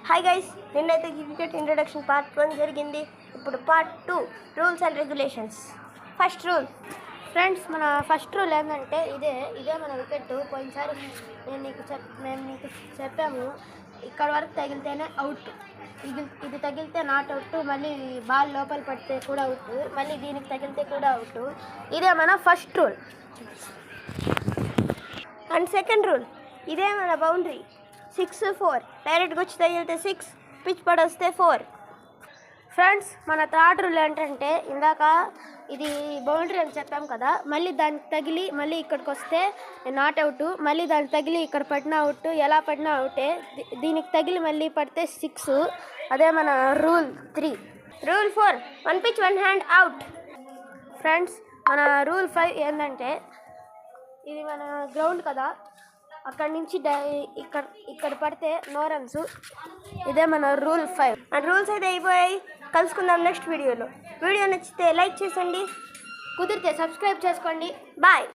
Hi guys, నిన్నైతే cricket introduction part 1 జరిగింది. ఇప్పుడు part 2 rules and regulations. First rule friends, మన ఫస్ట్ రూల్ ఏంటంటే ఇదే మన వికెట్. పోయినసారి మేము నీకు చెప్పాము, ఇక్కడ వరకు తగిలితేనే అవుట్, ఇది తగిలితే నాట్ అవుట్, మళ్ళీ బాల్ లోపల పడితే కూడా అవుట్, మళ్ళీ దీనికి తగిలితే కూడా అవుట్. ఇదే మన first rule. And second rule, ఇదే మన బౌండరీ. 6-4 డైరెక్ట్గా వచ్చి తగిలితే 6, పిచ్ పడొస్తే 4. ఫ్రెండ్స్, మన థర్డ్ రూల్ ఏంటంటే, ఇందాక ఇది బౌండరీ అని చెప్పాం కదా, మళ్ళీ దానికి తగిలి మళ్ళీ ఇక్కడికి వస్తే నాట్ అవుట్, మళ్ళీ దానికి తగిలి ఇక్కడ పడినా అవుట్, ఎలా పడినా అవుటే. దీనికి తగిలి మళ్ళీ పడితే 6. అదే మన rule 3. Rule 4, 1 pitch 1 hand out. Friends, మన రూల్ 5 ఏంటంటే, ఇది మన గ్రౌండ్ కదా, అక్కడి నుంచి ఇక్కడ పడితే నో రన్స్. ఇదే మన రూల్ 5. అండ్ రూల్స్ అయితే అయిపోయాయి. కలుసుకుందాం నెక్స్ట్ వీడియోలో. వీడియో నచ్చితే లైక్ చేసండి, కుదిరితే సబ్స్క్రైబ్ చేసుకోండి. బాయ్.